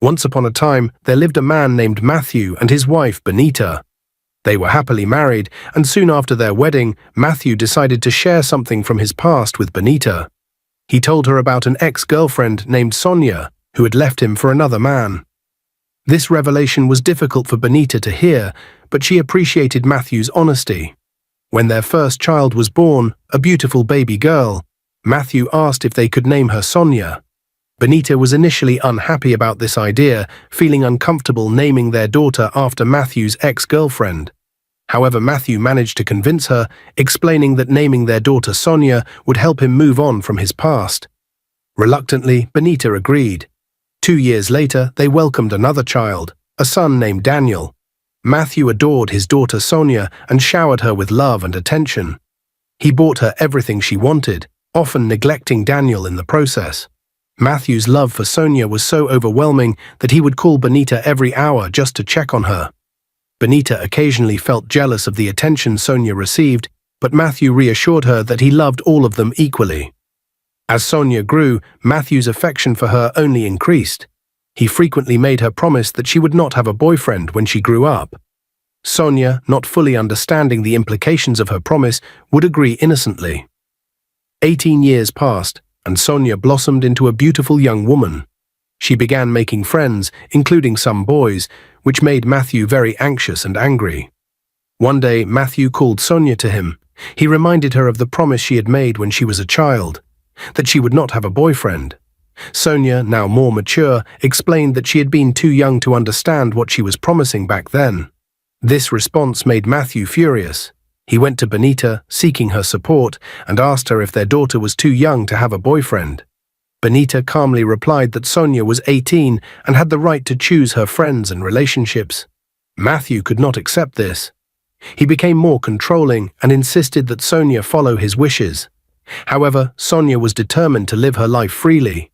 Once upon a time, there lived a man named Matthew and his wife, Benita. They were happily married, and soon after their wedding, Matthew decided to share something from his past with Benita. He told her about an ex-girlfriend named Sonia, who had left him for another man. This revelation was difficult for Benita to hear, but she appreciated Matthew's honesty. When their first child was born, a beautiful baby girl, Matthew asked if they could name her Sonia. Benita was initially unhappy about this idea, feeling uncomfortable naming their daughter after Matthew's ex-girlfriend. However, Matthew managed to convince her, explaining that naming their daughter Sonia would help him move on from his past. Reluctantly, Benita agreed. 2 years later, they welcomed another child, a son named Daniel. Matthew adored his daughter Sonia and showered her with love and attention. He bought her everything she wanted, often neglecting Daniel in the process. Matthew's love for Sonia was so overwhelming that he would call Benita every hour just to check on her. Benita occasionally felt jealous of the attention Sonia received, but Matthew reassured her that he loved all of them equally. As Sonia grew, Matthew's affection for her only increased. He frequently made her promise that she would not have a boyfriend when she grew up. Sonia, not fully understanding the implications of her promise, would agree innocently. 18 years passed, and Sonia blossomed into a beautiful young woman. She began making friends, including some boys, which made Matthew very anxious and angry. One day, Matthew called Sonia to him. He reminded her of the promise she had made when she was a child, that she would not have a boyfriend. Sonia, now more mature, explained that she had been too young to understand what she was promising back then. This response made Matthew furious. He went to Benita, seeking her support, and asked her if their daughter was too young to have a boyfriend. Benita calmly replied that Sonia was 18 and had the right to choose her friends and relationships. Matthew could not accept this. He became more controlling and insisted that Sonia follow his wishes. However, Sonia was determined to live her life freely.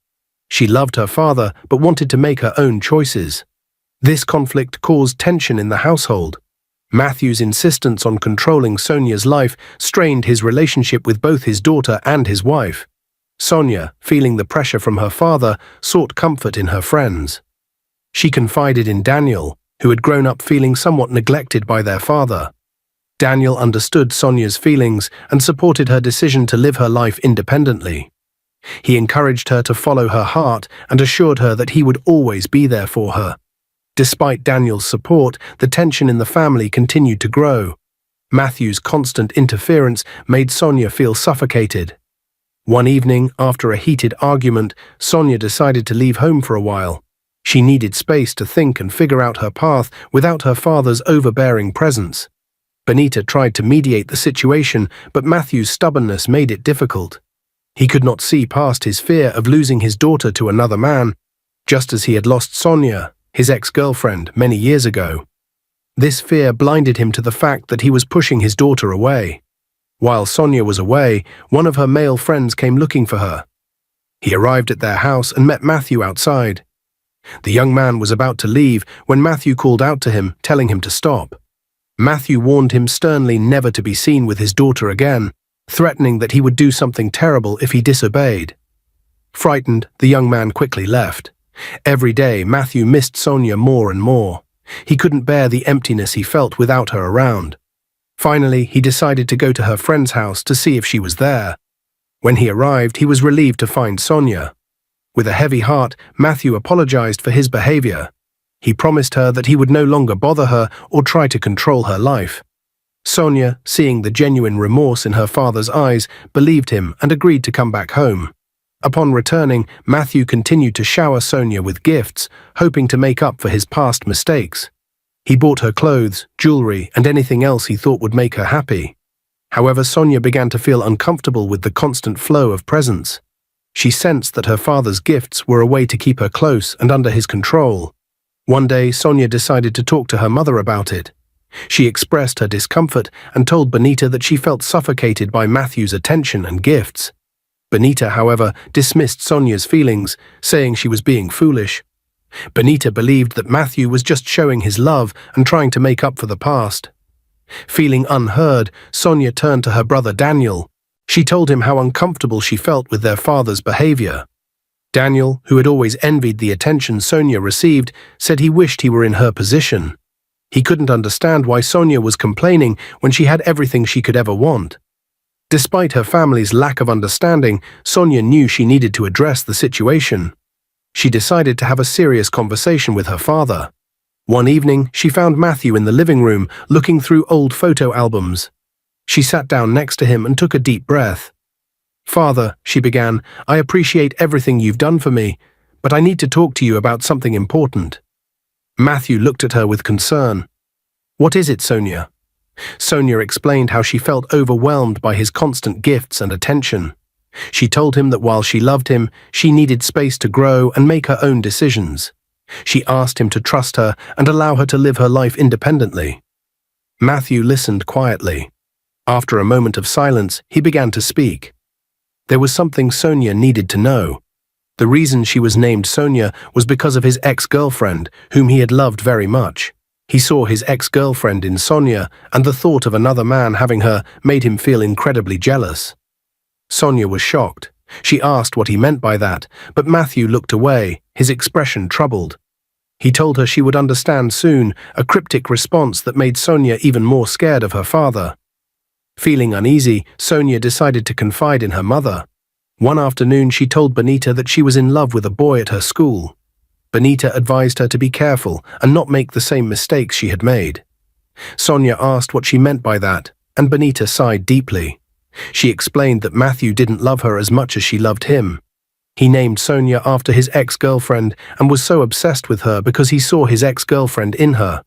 She loved her father but wanted to make her own choices. This conflict caused tension in the household. Matthew's insistence on controlling Sonia's life strained his relationship with both his daughter and his wife. Sonia, feeling the pressure from her father, sought comfort in her friends. She confided in Daniel, who had grown up feeling somewhat neglected by their father. Daniel understood Sonia's feelings and supported her decision to live her life independently. He encouraged her to follow her heart and assured her that he would always be there for her. Despite Daniel's support, the tension in the family continued to grow. Matthew's constant interference made Sonia feel suffocated. One evening, after a heated argument, Sonia decided to leave home for a while. She needed space to think and figure out her path without her father's overbearing presence. Benita tried to mediate the situation, but Matthew's stubbornness made it difficult. He could not see past his fear of losing his daughter to another man, just as he had lost Sonia, his ex-girlfriend, many years ago. This fear blinded him to the fact that he was pushing his daughter away. While Sonia was away, one of her male friends came looking for her. He arrived at their house and met Matthew outside. The young man was about to leave when Matthew called out to him, telling him to stop. Matthew warned him sternly never to be seen with his daughter again, threatening that he would do something terrible if he disobeyed. Frightened, the young man quickly left. Every day, Matthew missed Sonia more and more. He couldn't bear the emptiness he felt without her around. Finally, he decided to go to her friend's house to see if she was there. When he arrived, he was relieved to find Sonia. With a heavy heart, Matthew apologized for his behavior. He promised her that he would no longer bother her or try to control her life. Sonia, seeing the genuine remorse in her father's eyes, believed him and agreed to come back home. Upon returning, Matthew continued to shower Sonia with gifts, hoping to make up for his past mistakes. He bought her clothes, jewelry, and anything else he thought would make her happy. However, Sonia began to feel uncomfortable with the constant flow of presents. She sensed that her father's gifts were a way to keep her close and under his control. One day, Sonia decided to talk to her mother about it. She expressed her discomfort and told Benita that she felt suffocated by Matthew's attention and gifts. Benita, however, dismissed Sonia's feelings, saying she was being foolish. Benita believed that Matthew was just showing his love and trying to make up for the past. Feeling unheard, Sonia turned to her brother Daniel. She told him how uncomfortable she felt with their father's behavior. Daniel, who had always envied the attention Sonia received, said he wished he were in her position. He couldn't understand why Sonia was complaining when she had everything she could ever want. Despite her family's lack of understanding, Sonia knew she needed to address the situation. She decided to have a serious conversation with her father. One evening, she found Matthew in the living room, looking through old photo albums. She sat down next to him and took a deep breath. "Father," she began, "I appreciate everything you've done for me, but I need to talk to you about something important." Matthew looked at her with concern. "What is it, Sonia?" Sonia explained how she felt overwhelmed by his constant gifts and attention. She told him that while she loved him, she needed space to grow and make her own decisions. She asked him to trust her and allow her to live her life independently. Matthew listened quietly. After a moment of silence, he began to speak. There was something Sonia needed to know. The reason she was named Sonia was because of his ex-girlfriend, whom he had loved very much. He saw his ex-girlfriend in Sonia, and the thought of another man having her made him feel incredibly jealous. Sonia was shocked. She asked what he meant by that, but Matthew looked away, his expression troubled. He told her she would understand soon, a cryptic response that made Sonia even more scared of her father. Feeling uneasy, Sonia decided to confide in her mother. One afternoon, she told Benita that she was in love with a boy at her school. Benita advised her to be careful and not make the same mistakes she had made. Sonia asked what she meant by that, and Benita sighed deeply. She explained that Matthew didn't love her as much as she loved him. He named Sonia after his ex-girlfriend and was so obsessed with her because he saw his ex-girlfriend in her.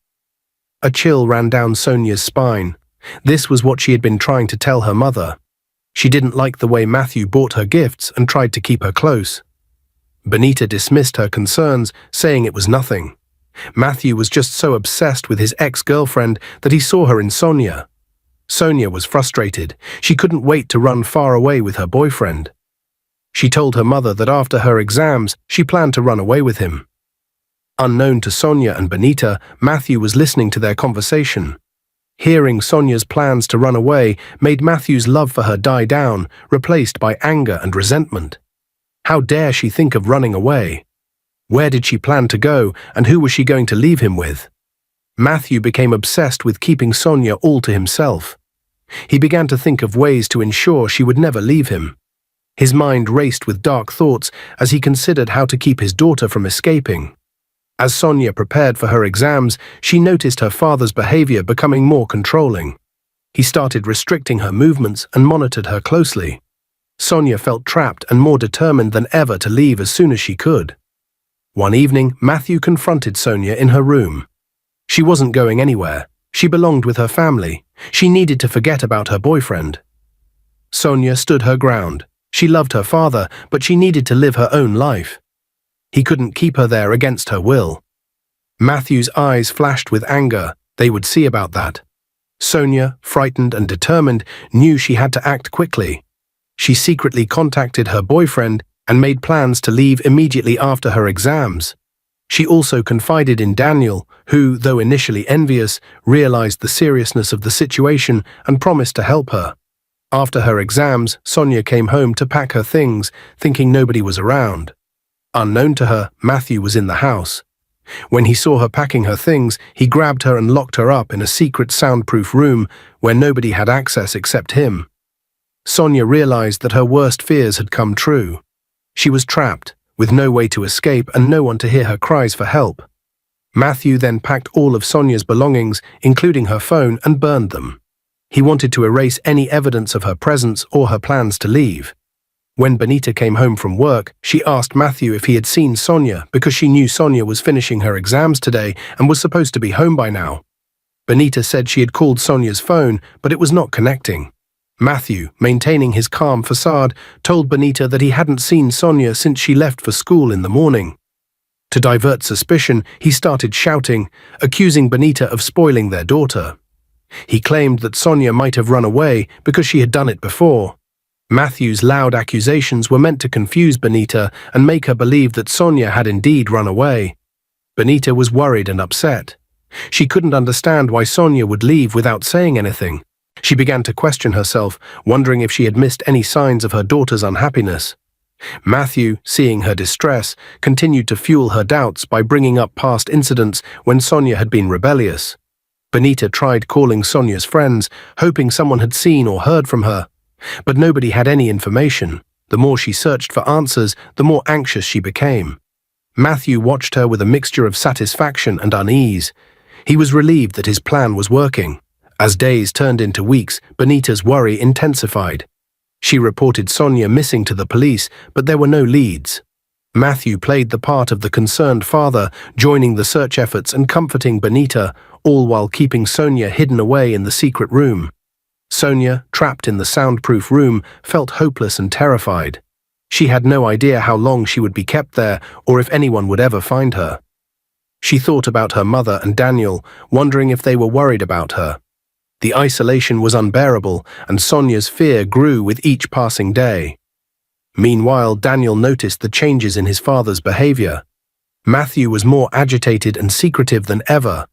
A chill ran down Sonia's spine. This was what she had been trying to tell her mother. She didn't like the way Matthew bought her gifts and tried to keep her close. Benita dismissed her concerns, saying it was nothing. Matthew was just so obsessed with his ex-girlfriend that he saw her in Sonia. Sonia was frustrated. She couldn't wait to run far away with her boyfriend. She told her mother that after her exams, she planned to run away with him. Unknown to Sonia and Benita, Matthew was listening to their conversation. Hearing Sonia's plans to run away made Matthew's love for her die down, replaced by anger and resentment. How dare she think of running away? Where did she plan to go, and who was she going to leave him with? Matthew became obsessed with keeping Sonia all to himself. He began to think of ways to ensure she would never leave him. His mind raced with dark thoughts as he considered how to keep his daughter from escaping. As Sonia prepared for her exams, she noticed her father's behavior becoming more controlling. He started restricting her movements and monitored her closely. Sonia felt trapped and more determined than ever to leave as soon as she could. One evening, Matthew confronted Sonia in her room. She wasn't going anywhere. She belonged with her family. She needed to forget about her boyfriend. Sonia stood her ground. She loved her father, but she needed to live her own life. He couldn't keep her there against her will. Matthew's eyes flashed with anger. They would see about that. Sonia, frightened and determined, knew she had to act quickly. She secretly contacted her boyfriend and made plans to leave immediately after her exams. She also confided in Daniel, who, though initially envious, realized the seriousness of the situation and promised to help her. After her exams, Sonia came home to pack her things, thinking nobody was around. Unknown to her, Matthew was in the house. When he saw her packing her things, he grabbed her and locked her up in a secret soundproof room where nobody had access except him. Sonia realized that her worst fears had come true. She was trapped, with no way to escape and no one to hear her cries for help. Matthew then packed all of Sonia's belongings, including her phone, and burned them. He wanted to erase any evidence of her presence or her plans to leave. When Benita came home from work, she asked Matthew if he had seen Sonia because she knew Sonia was finishing her exams today and was supposed to be home by now. Benita said she had called Sonia's phone, but it was not connecting. Matthew, maintaining his calm facade, told Benita that he hadn't seen Sonia since she left for school in the morning. To divert suspicion, he started shouting, accusing Benita of spoiling their daughter. He claimed that Sonia might have run away because she had done it before. Matthew's loud accusations were meant to confuse Benita and make her believe that Sonia had indeed run away. Benita was worried and upset. She couldn't understand why Sonia would leave without saying anything. She began to question herself, wondering if she had missed any signs of her daughter's unhappiness. Matthew, seeing her distress, continued to fuel her doubts by bringing up past incidents when Sonia had been rebellious. Benita tried calling Sonia's friends, hoping someone had seen or heard from her. But nobody had any information. The more she searched for answers, the more anxious she became. Matthew watched her with a mixture of satisfaction and unease. He was relieved that his plan was working. As days turned into weeks, Benita's worry intensified. She reported Sonia missing to the police, but there were no leads. Matthew played the part of the concerned father, joining the search efforts and comforting Benita, all while keeping Sonia hidden away in the secret room. Sonia, trapped in the soundproof room, felt hopeless and terrified. She had no idea how long she would be kept there or if anyone would ever find her. She thought about her mother and Daniel, wondering if they were worried about her. The isolation was unbearable, and Sonia's fear grew with each passing day. Meanwhile, Daniel noticed the changes in his father's behavior. Matthew was more agitated and secretive than ever.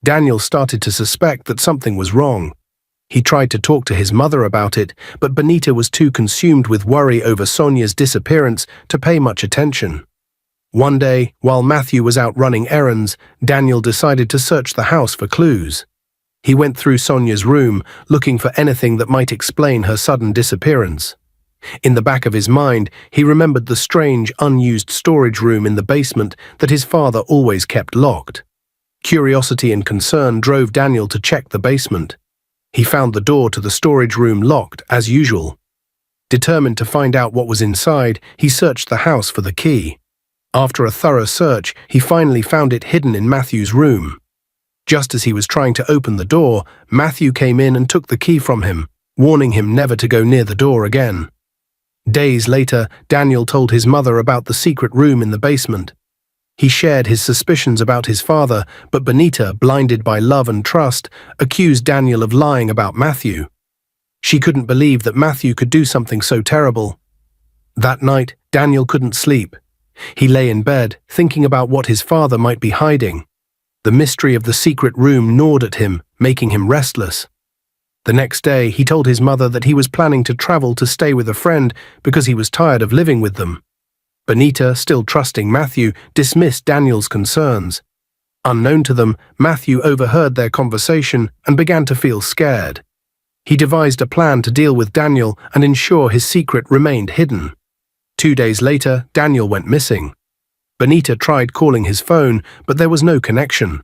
Daniel started to suspect that something was wrong. He tried to talk to his mother about it, but Benita was too consumed with worry over Sonia's disappearance to pay much attention. One day, while Matthew was out running errands, Daniel decided to search the house for clues. He went through Sonia's room, looking for anything that might explain her sudden disappearance. In the back of his mind, he remembered the strange, unused storage room in the basement that his father always kept locked. Curiosity and concern drove Daniel to check the basement. He found the door to the storage room locked, as usual. Determined to find out what was inside, he searched the house for the key. After a thorough search, he finally found it hidden in Matthew's room. Just as he was trying to open the door, Matthew came in and took the key from him, warning him never to go near the door again. Days later, Daniel told his mother about the secret room in the basement. He shared his suspicions about his father, but Benita, blinded by love and trust, accused Daniel of lying about Matthew. She couldn't believe that Matthew could do something so terrible. That night, Daniel couldn't sleep. He lay in bed, thinking about what his father might be hiding. The mystery of the secret room gnawed at him, making him restless. The next day, he told his mother that he was planning to travel to stay with a friend because he was tired of living with them. Benita, still trusting Matthew, dismissed Daniel's concerns. Unknown to them, Matthew overheard their conversation and began to feel scared. He devised a plan to deal with Daniel and ensure his secret remained hidden. 2 days later, Daniel went missing. Benita tried calling his phone, but there was no connection.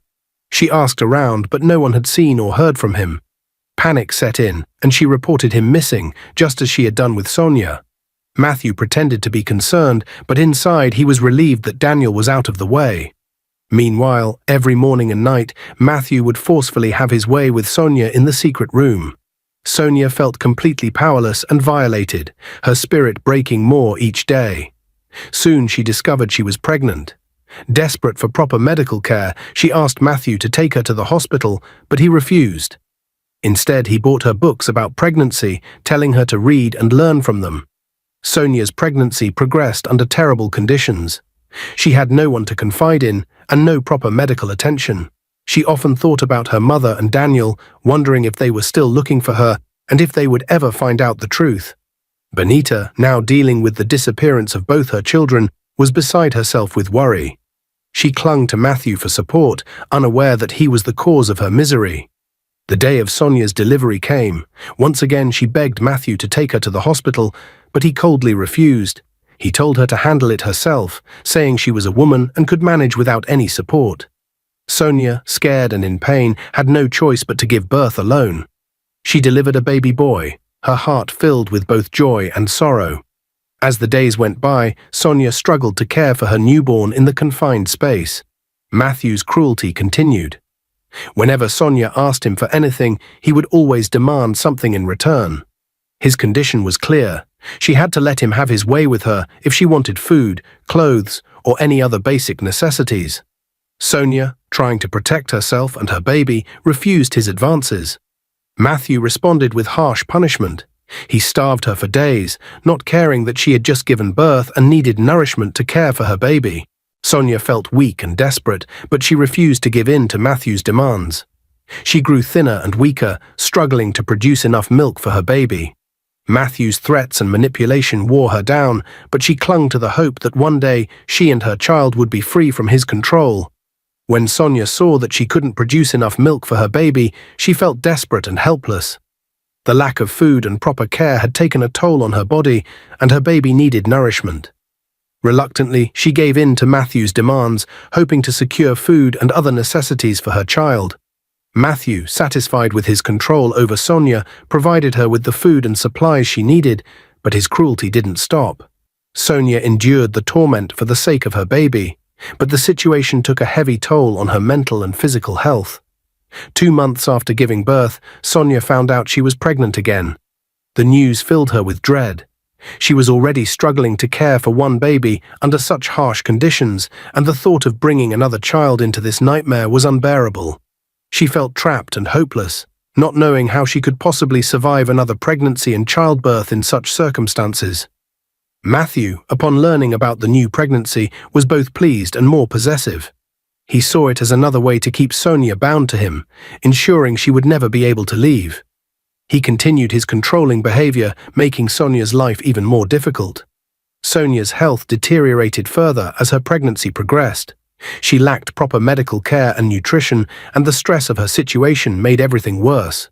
She asked around, but no one had seen or heard from him. Panic set in, and she reported him missing, just as she had done with Sonia. Matthew pretended to be concerned, but inside he was relieved that Daniel was out of the way. Meanwhile, every morning and night, Matthew would forcefully have his way with Sonia in the secret room. Sonia felt completely powerless and violated, her spirit breaking more each day. Soon she discovered she was pregnant. Desperate for proper medical care, she asked Matthew to take her to the hospital, but he refused. Instead, he bought her books about pregnancy, telling her to read and learn from them. Sonia's pregnancy progressed under terrible conditions. She had no one to confide in and no proper medical attention. She often thought about her mother and Daniel, wondering if they were still looking for her and if they would ever find out the truth. Benita, now dealing with the disappearance of both her children, was beside herself with worry. She clung to Matthew for support, unaware that he was the cause of her misery. The day of Sonia's delivery came. Once again she begged Matthew to take her to the hospital, but he coldly refused. He told her to handle it herself, saying she was a woman and could manage without any support. Sonia, scared and in pain, had no choice but to give birth alone. She delivered a baby boy, her heart filled with both joy and sorrow. As the days went by, Sonia struggled to care for her newborn in the confined space. Matthew's cruelty continued. Whenever Sonia asked him for anything, he would always demand something in return. His condition was clear. She had to let him have his way with her if she wanted food, clothes, or any other basic necessities. Sonia, trying to protect herself and her baby, refused his advances. Matthew responded with harsh punishment. He starved her for days, not caring that she had just given birth and needed nourishment to care for her baby. Sonia felt weak and desperate, but she refused to give in to Matthew's demands. She grew thinner and weaker, struggling to produce enough milk for her baby. Matthew's threats and manipulation wore her down, but she clung to the hope that one day she and her child would be free from his control. When Sonia saw that she couldn't produce enough milk for her baby, she felt desperate and helpless. The lack of food and proper care had taken a toll on her body, and her baby needed nourishment. Reluctantly, she gave in to Matthew's demands, hoping to secure food and other necessities for her child. Matthew, satisfied with his control over Sonia, provided her with the food and supplies she needed, but his cruelty didn't stop. Sonia endured the torment for the sake of her baby, but the situation took a heavy toll on her mental and physical health. 2 months after giving birth, Sonia found out she was pregnant again. The news filled her with dread. She was already struggling to care for one baby under such harsh conditions, and the thought of bringing another child into this nightmare was unbearable. She felt trapped and hopeless, not knowing how she could possibly survive another pregnancy and childbirth in such circumstances. Matthew, upon learning about the new pregnancy, was both pleased and more possessive. He saw it as another way to keep Sonia bound to him, ensuring she would never be able to leave. He continued his controlling behavior, making Sonia's life even more difficult. Sonia's health deteriorated further as her pregnancy progressed. She lacked proper medical care and nutrition, and the stress of her situation made everything worse.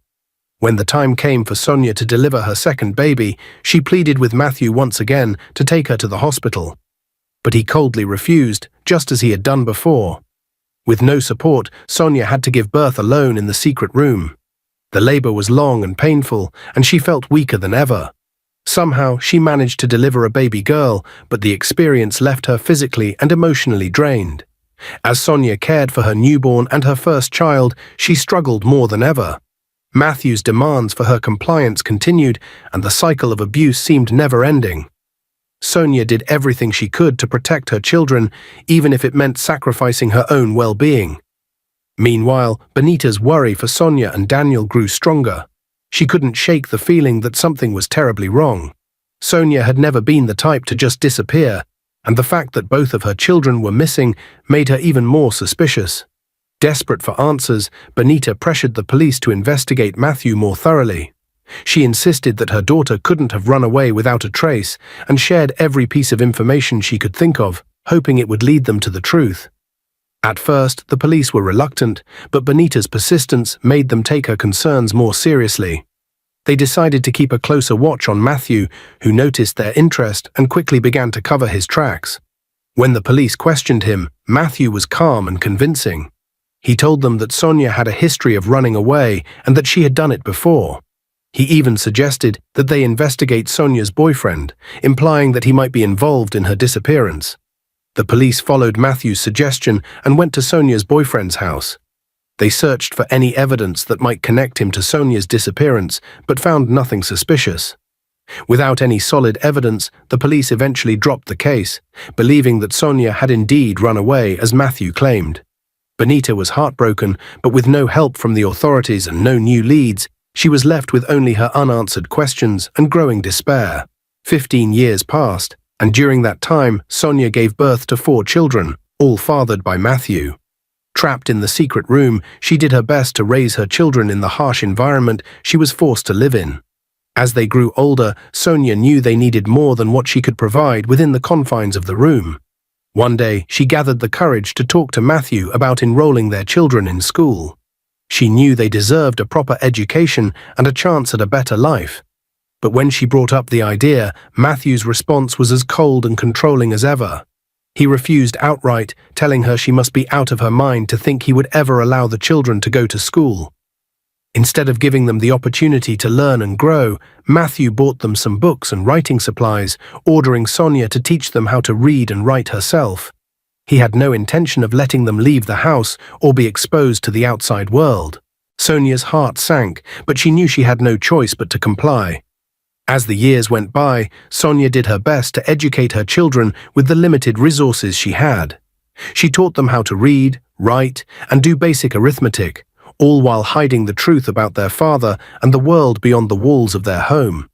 When the time came for Sonia to deliver her second baby, she pleaded with Matthew once again to take her to the hospital. But he coldly refused, just as he had done before. With no support, Sonia had to give birth alone in the secret room. The labor was long and painful, and she felt weaker than ever. Somehow, she managed to deliver a baby girl, but the experience left her physically and emotionally drained. As Sonia cared for her newborn and her first child, she struggled more than ever. Matthew's demands for her compliance continued, and the cycle of abuse seemed never-ending. Sonia did everything she could to protect her children, even if it meant sacrificing her own well-being. Meanwhile, Benita's worry for Sonia and Daniel grew stronger. She couldn't shake the feeling that something was terribly wrong. Sonia had never been the type to just disappear, and the fact that both of her children were missing made her even more suspicious. Desperate for answers, Benita pressured the police to investigate Matthew more thoroughly. She insisted that her daughter couldn't have run away without a trace, and shared every piece of information she could think of, hoping it would lead them to the truth. At first, the police were reluctant, but Benita's persistence made them take her concerns more seriously. They decided to keep a closer watch on Matthew, who noticed their interest and quickly began to cover his tracks. When the police questioned him, Matthew was calm and convincing. He told them that Sonia had a history of running away and that she had done it before. He even suggested that they investigate Sonia's boyfriend, implying that he might be involved in her disappearance. The police followed Matthew's suggestion and went to Sonia's boyfriend's house. They searched for any evidence that might connect him to Sonia's disappearance, but found nothing suspicious. Without any solid evidence, the police eventually dropped the case, believing that Sonia had indeed run away as Matthew claimed. Benita was heartbroken, but with no help from the authorities and no new leads, she was left with only her unanswered questions and growing despair. 15 years passed, and during that time, Sonia gave birth to 4 children, all fathered by Matthew. Trapped in the secret room, she did her best to raise her children in the harsh environment she was forced to live in. As they grew older, Sonia knew they needed more than what she could provide within the confines of the room. One day, she gathered the courage to talk to Matthew about enrolling their children in school. She knew they deserved a proper education and a chance at a better life. But when she brought up the idea, Matthew's response was as cold and controlling as ever. He refused outright, telling her she must be out of her mind to think he would ever allow the children to go to school. Instead of giving them the opportunity to learn and grow, Matthew bought them some books and writing supplies, ordering Sonia to teach them how to read and write herself. He had no intention of letting them leave the house or be exposed to the outside world. Sonia's heart sank, but she knew she had no choice but to comply. As the years went by, Sonia did her best to educate her children with the limited resources she had. She taught them how to read, write, and do basic arithmetic, all while hiding the truth about their father and the world beyond the walls of their home.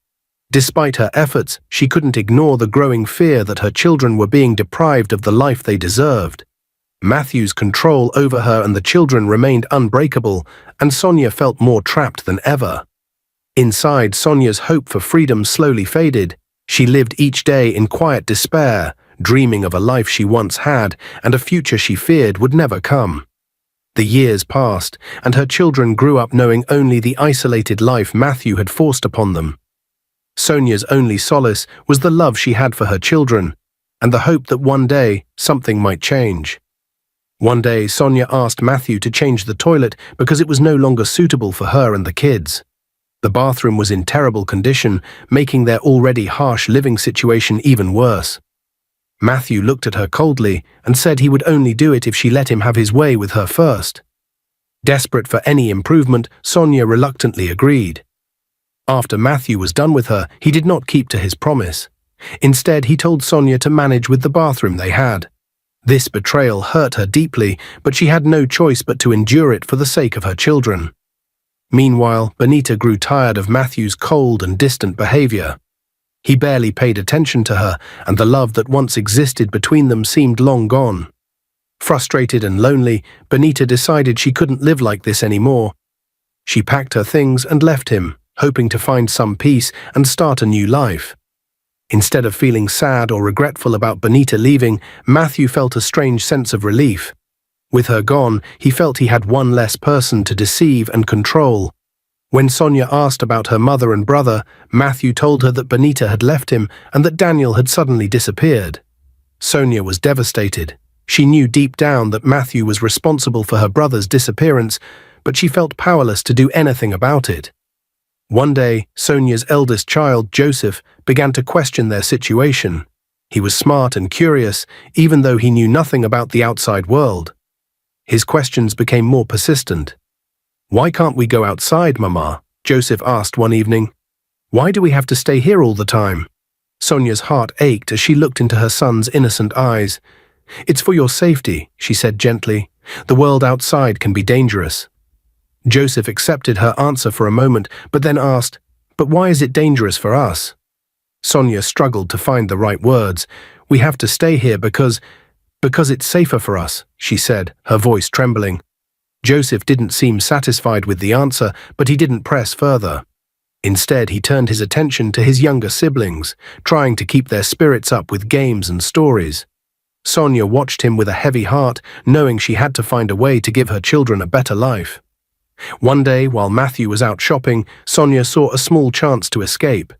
Despite her efforts, she couldn't ignore the growing fear that her children were being deprived of the life they deserved. Matthew's control over her and the children remained unbreakable, and Sonia felt more trapped than ever. Inside, Sonia's hope for freedom slowly faded. She lived each day in quiet despair, dreaming of a life she once had and a future she feared would never come. The years passed, and her children grew up knowing only the isolated life Matthew had forced upon them. Sonia's only solace was the love she had for her children, and the hope that one day something might change. One day, Sonia asked Matthew to change the toilet because it was no longer suitable for her and the kids. The bathroom was in terrible condition, making their already harsh living situation even worse. Matthew looked at her coldly and said he would only do it if she let him have his way with her first. Desperate for any improvement, Sonia reluctantly agreed. After Matthew was done with her, he did not keep to his promise. Instead, he told Sonia to manage with the bathroom they had. This betrayal hurt her deeply, but she had no choice but to endure it for the sake of her children. Meanwhile, Benita grew tired of Matthew's cold and distant behavior. He barely paid attention to her, and the love that once existed between them seemed long gone. Frustrated and lonely, Benita decided she couldn't live like this anymore. She packed her things and left him, hoping to find some peace and start a new life. Instead of feeling sad or regretful about Benita leaving, Matthew felt a strange sense of relief. With her gone, he felt he had one less person to deceive and control. When Sonia asked about her mother and brother, Matthew told her that Benita had left him and that Daniel had suddenly disappeared. Sonia was devastated. She knew deep down that Matthew was responsible for her brother's disappearance, but she felt powerless to do anything about it. One day, Sonia's eldest child, Joseph, began to question their situation. He was smart and curious, even though he knew nothing about the outside world. His questions became more persistent. "Why can't we go outside, Mama?" Joseph asked one evening. "Why do we have to stay here all the time?" Sonia's heart ached as she looked into her son's innocent eyes. "It's for your safety," she said gently. "The world outside can be dangerous." Joseph accepted her answer for a moment, but then asked, "But why is it dangerous for us?" Sonia struggled to find the right words. "We have to stay here because it's safer for us," she said, her voice trembling. Joseph didn't seem satisfied with the answer, but he didn't press further. Instead, he turned his attention to his younger siblings, trying to keep their spirits up with games and stories. Sonia watched him with a heavy heart, knowing she had to find a way to give her children a better life. One day, while Matthew was out shopping, Sonia saw a small chance to escape.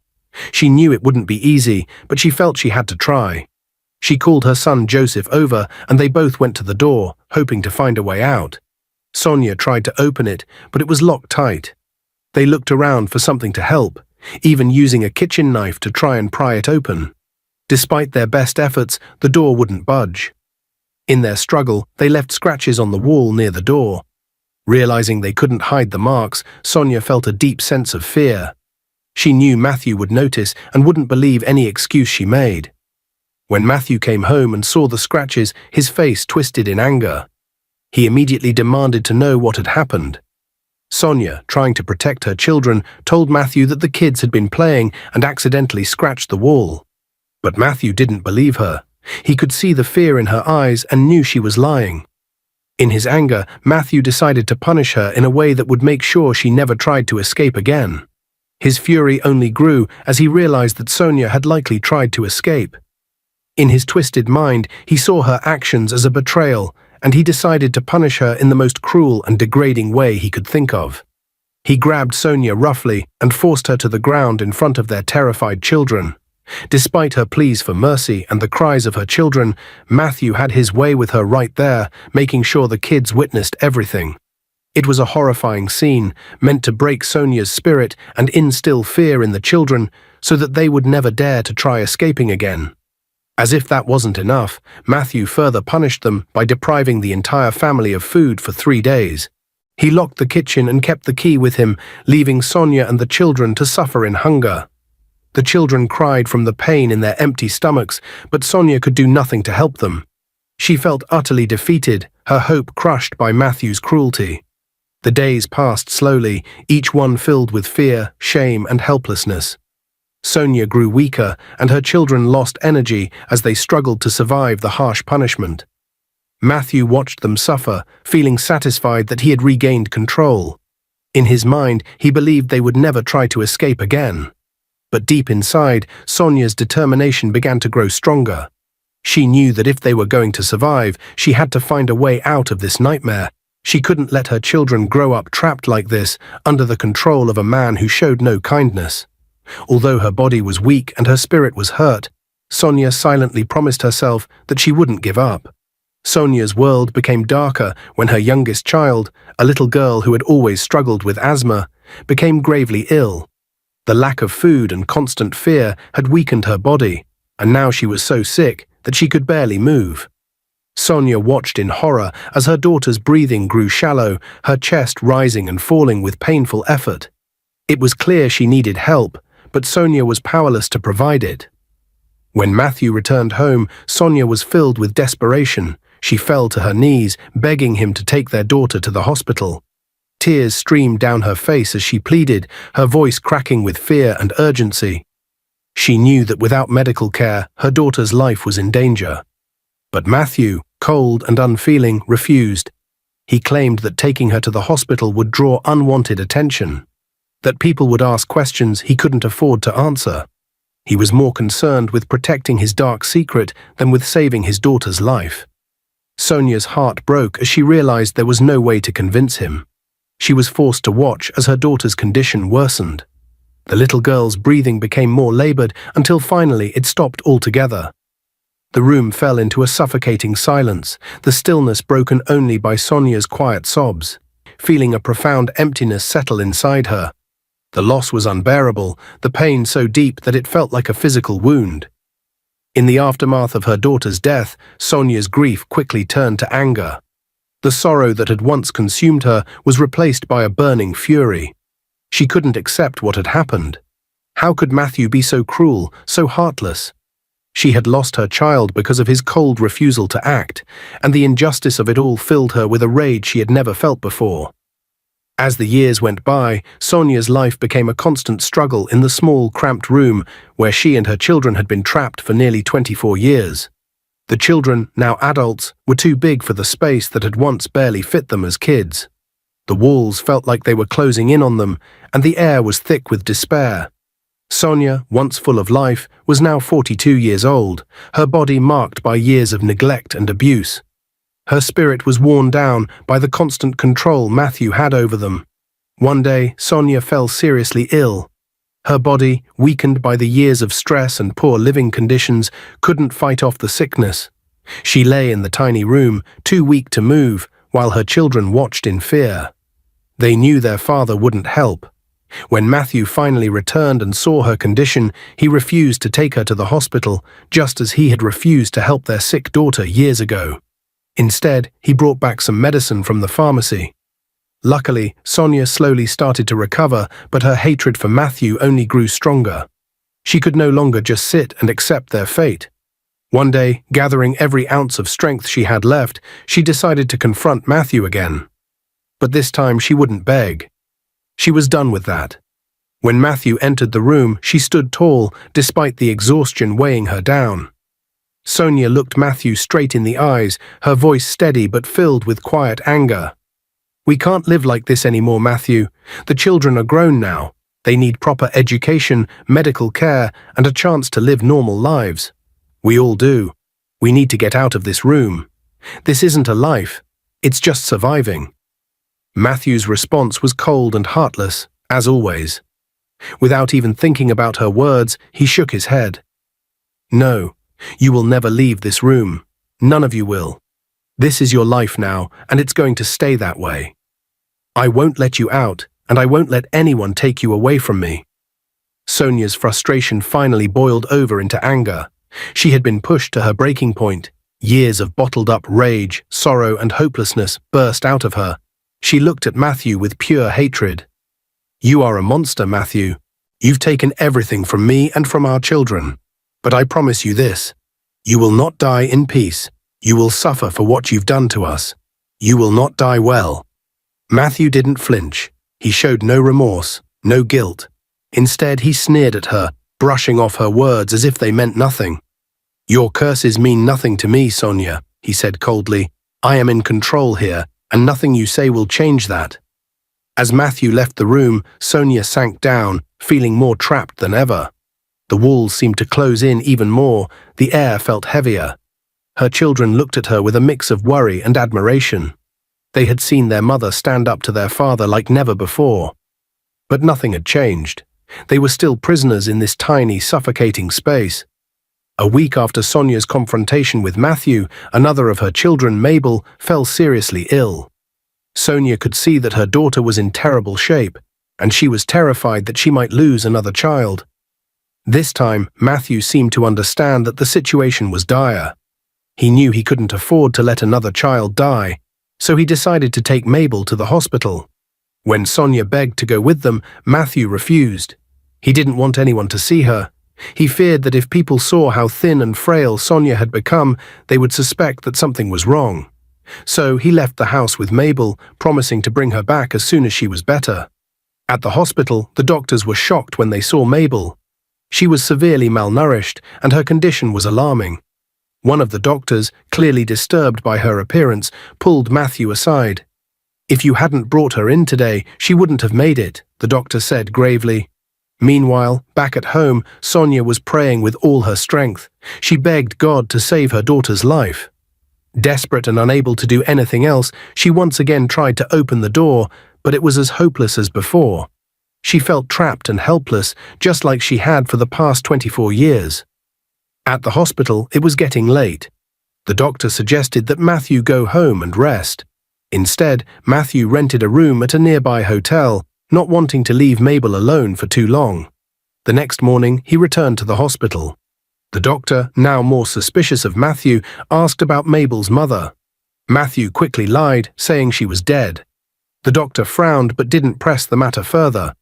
She knew it wouldn't be easy, but she felt she had to try. She called her son Joseph over, and they both went to the door, hoping to find a way out. Sonia tried to open it, but it was locked tight. They looked around for something to help, even using a kitchen knife to try and pry it open. Despite their best efforts, the door wouldn't budge. In their struggle, they left scratches on the wall near the door. Realizing they couldn't hide the marks, Sonia felt a deep sense of fear. She knew Matthew would notice and wouldn't believe any excuse she made. When Matthew came home and saw the scratches, his face twisted in anger. He immediately demanded to know what had happened. Sonia, trying to protect her children, told Matthew that the kids had been playing and accidentally scratched the wall. But Matthew didn't believe her. He could see the fear in her eyes and knew she was lying. In his anger, Matthew decided to punish her in a way that would make sure she never tried to escape again. His fury only grew as he realized that Sonia had likely tried to escape. In his twisted mind, he saw her actions as a betrayal, and he decided to punish her in the most cruel and degrading way he could think of. He grabbed Sonia roughly and forced her to the ground in front of their terrified children. Despite her pleas for mercy and the cries of her children, Matthew had his way with her right there, making sure the kids witnessed everything. It was a horrifying scene, meant to break Sonia's spirit and instill fear in the children so that they would never dare to try escaping again. As if that wasn't enough, Matthew further punished them by depriving the entire family of food for 3 days. He locked the kitchen and kept the key with him, leaving Sonia and the children to suffer in hunger. The children cried from the pain in their empty stomachs, but Sonia could do nothing to help them. She felt utterly defeated, her hope crushed by Matthew's cruelty. The days passed slowly, each one filled with fear, shame, and helplessness. Sonia grew weaker, and her children lost energy as they struggled to survive the harsh punishment. Matthew watched them suffer, feeling satisfied that he had regained control. In his mind, he believed they would never try to escape again. But deep inside, Sonia's determination began to grow stronger. She knew that if they were going to survive, she had to find a way out of this nightmare. She couldn't let her children grow up trapped like this, under the control of a man who showed no kindness. Although her body was weak and her spirit was hurt, Sonia silently promised herself that she wouldn't give up. Sonia's world became darker when her youngest child, a little girl who had always struggled with asthma, became gravely ill. The lack of food and constant fear had weakened her body, and now she was so sick that she could barely move. Sonia watched in horror as her daughter's breathing grew shallow, her chest rising and falling with painful effort. It was clear she needed help, but Sonia was powerless to provide it. When Matthew returned home, Sonia was filled with desperation. She fell to her knees, begging him to take their daughter to the hospital. Tears streamed down her face as she pleaded, her voice cracking with fear and urgency. She knew that without medical care, her daughter's life was in danger. But Matthew, cold and unfeeling, refused. He claimed that taking her to the hospital would draw unwanted attention, that people would ask questions he couldn't afford to answer. He was more concerned with protecting his dark secret than with saving his daughter's life. Sonia's heart broke as she realized there was no way to convince him. She was forced to watch as her daughter's condition worsened. The little girl's breathing became more labored until finally it stopped altogether. The room fell into a suffocating silence, the stillness broken only by Sonia's quiet sobs, feeling a profound emptiness settle inside her. The loss was unbearable, the pain so deep that it felt like a physical wound. In the aftermath of her daughter's death, Sonia's grief quickly turned to anger. The sorrow that had once consumed her was replaced by a burning fury. She couldn't accept what had happened. How could Matthew be so cruel, so heartless? She had lost her child because of his cold refusal to act, and the injustice of it all filled her with a rage she had never felt before. As the years went by, Sonia's life became a constant struggle in the small, cramped room where she and her children had been trapped for nearly 24 years. The children, now adults, were too big for the space that had once barely fit them as kids. The walls felt like they were closing in on them, and the air was thick with despair. Sonia, once full of life, was now 42 years old, her body marked by years of neglect and abuse. Her spirit was worn down by the constant control Matthew had over them. One day, Sonia fell seriously ill. Her body, weakened by the years of stress and poor living conditions, couldn't fight off the sickness. She lay in the tiny room, too weak to move, while her children watched in fear. They knew their father wouldn't help. When Matthew finally returned and saw her condition, he refused to take her to the hospital, just as he had refused to help their sick daughter years ago. Instead, he brought back some medicine from the pharmacy. Luckily, Sonia slowly started to recover, but her hatred for Matthew only grew stronger. She could no longer just sit and accept their fate. One day, gathering every ounce of strength she had left, she decided to confront Matthew again. But this time she wouldn't beg. She was done with that. When Matthew entered the room, she stood tall, despite the exhaustion weighing her down. Sonia looked Matthew straight in the eyes, her voice steady but filled with quiet anger. "We can't live like this anymore, Matthew. The children are grown now. They need proper education, medical care, and a chance to live normal lives. We all do. We need to get out of this room. This isn't a life. It's just surviving." Matthew's response was cold and heartless, as always. Without even thinking about her words, he shook his head. "No, you will never leave this room. None of you will. This is your life now, and it's going to stay that way. I won't let you out, and I won't let anyone take you away from me." Sonia's frustration finally boiled over into anger. She had been pushed to her breaking point. Years of bottled-up rage, sorrow, and hopelessness burst out of her. She looked at Matthew with pure hatred. "You are a monster, Matthew. You've taken everything from me and from our children. But I promise you this. You will not die in peace. You will suffer for what you've done to us. You will not die well." Matthew didn't flinch. He showed no remorse, no guilt. Instead, he sneered at her, brushing off her words as if they meant nothing. "Your curses mean nothing to me, Sonia," he said coldly. "I am in control here, and nothing you say will change that." As Matthew left the room, Sonia sank down, feeling more trapped than ever. The walls seemed to close in even more, the air felt heavier. Her children looked at her with a mix of worry and admiration. They had seen their mother stand up to their father like never before. But nothing had changed. They were still prisoners in this tiny, suffocating space. A week after Sonia's confrontation with Matthew, another of her children, Mabel, fell seriously ill. Sonia could see that her daughter was in terrible shape, and she was terrified that she might lose another child. This time, Matthew seemed to understand that the situation was dire. He knew he couldn't afford to let another child die, so he decided to take Mabel to the hospital. When Sonia begged to go with them, Matthew refused. He didn't want anyone to see her. He feared that if people saw how thin and frail Sonia had become, they would suspect that something was wrong. So he left the house with Mabel, promising to bring her back as soon as she was better. At the hospital, the doctors were shocked when they saw Mabel. She was severely malnourished, and her condition was alarming. One of the doctors, clearly disturbed by her appearance, pulled Matthew aside. "If you hadn't brought her in today, she wouldn't have made it," the doctor said gravely. Meanwhile, back at home, Sonia was praying with all her strength. She begged God to save her daughter's life. Desperate and unable to do anything else, she once again tried to open the door, but it was as hopeless as before. She felt trapped and helpless, just like she had for the past 24 years. At the hospital, it was getting late. The doctor suggested that Matthew go home and rest. Instead, Matthew rented a room at a nearby hotel, not wanting to leave Mabel alone for too long. The next morning, he returned to the hospital. The doctor, now more suspicious of Matthew, asked about Mabel's mother. Matthew quickly lied, saying she was dead. The doctor frowned but didn't press the matter further.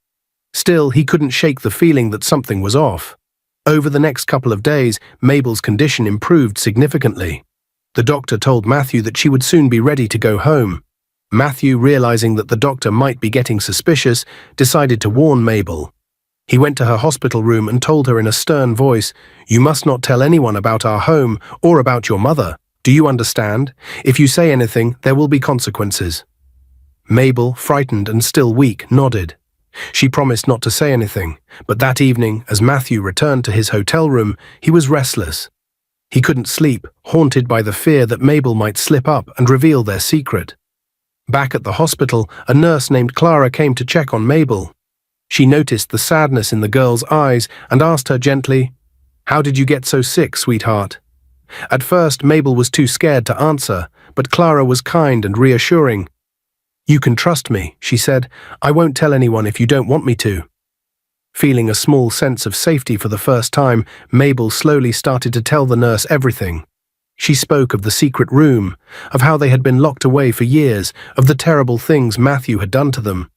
Still, he couldn't shake the feeling that something was off. Over the next couple of days, Mabel's condition improved significantly. The doctor told Matthew that she would soon be ready to go home. Matthew, realizing that the doctor might be getting suspicious, decided to warn Mabel. He went to her hospital room and told her in a stern voice, "You must not tell anyone about our home or about your mother. Do you understand? If you say anything, there will be consequences." Mabel, frightened and still weak, nodded. She promised not to say anything, but that evening, as Matthew returned to his hotel room, he was restless. He couldn't sleep, haunted by the fear that Mabel might slip up and reveal their secret. Back at the hospital, a nurse named Clara came to check on Mabel. She noticed the sadness in the girl's eyes and asked her gently, "How did you get so sick, sweetheart?" At first, Mabel was too scared to answer, but Clara was kind and reassuring. "You can trust me," she said. "I won't tell anyone if you don't want me to." Feeling a small sense of safety for the first time, Mabel slowly started to tell the nurse everything. She spoke of the secret room, of how they had been locked away for years, of the terrible things Matthew had done to them.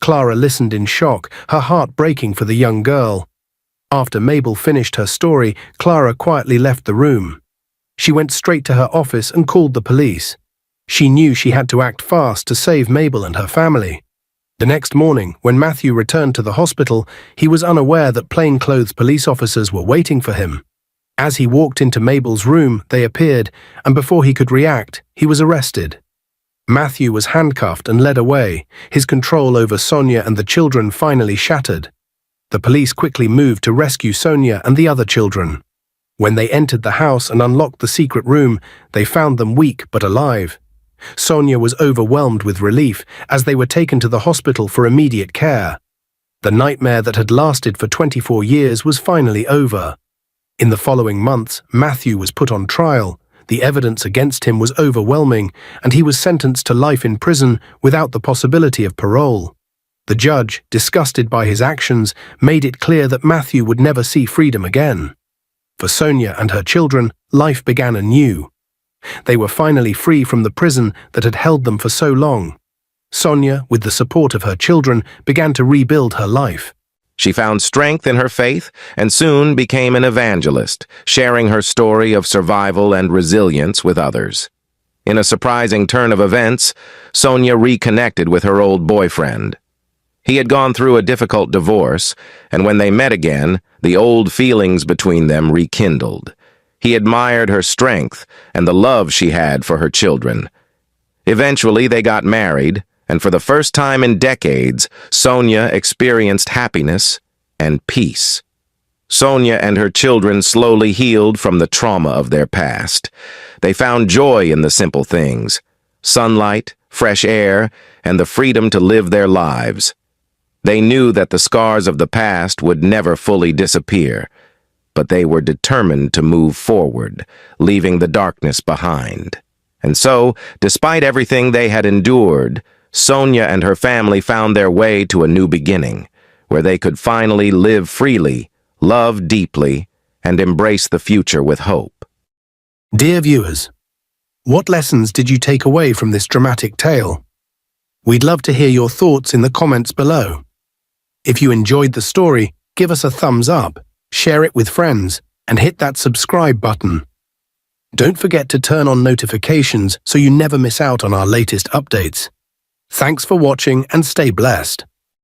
Clara listened in shock, her heart breaking for the young girl. After Mabel finished her story, Clara quietly left the room. She went straight to her office and called the police. She knew she had to act fast to save Mabel and her family. The next morning, when Matthew returned to the hospital, he was unaware that plainclothes police officers were waiting for him. As he walked into Mabel's room, they appeared, and before he could react, he was arrested. Matthew was handcuffed and led away, his control over Sonia and the children finally shattered. The police quickly moved to rescue Sonia and the other children. When they entered the house and unlocked the secret room, they found them weak but alive. Sonia was overwhelmed with relief as they were taken to the hospital for immediate care. The nightmare that had lasted for 24 years was finally over. In the following months, Matthew was put on trial. The evidence against him was overwhelming, and he was sentenced to life in prison without the possibility of parole. The judge, disgusted by his actions, made it clear that Matthew would never see freedom again. For Sonia and her children, life began anew. They were finally free from the prison that had held them for so long. Sonia, with the support of her children, began to rebuild her life. She found strength in her faith and soon became an evangelist, sharing her story of survival and resilience with others. In a surprising turn of events, Sonia reconnected with her old boyfriend. He had gone through a difficult divorce, and when they met again, the old feelings between them rekindled. He admired her strength and the love she had for her children. Eventually, they got married, and for the first time in decades, Sonia experienced happiness and peace. Sonia and her children slowly healed from the trauma of their past. They found joy in the simple things: sunlight, fresh air, and the freedom to live their lives. They knew that the scars of the past would never fully disappear, but they were determined to move forward, leaving the darkness behind. And so, despite everything they had endured, Sonia and her family found their way to a new beginning, where they could finally live freely, love deeply, and embrace the future with hope. Dear viewers, what lessons did you take away from this dramatic tale? We'd love to hear your thoughts in the comments below. If you enjoyed the story, give us a thumbs up, share it with friends, and hit that subscribe button. Don't forget to turn on notifications so you never miss out on our latest updates. Thanks for watching and stay blessed.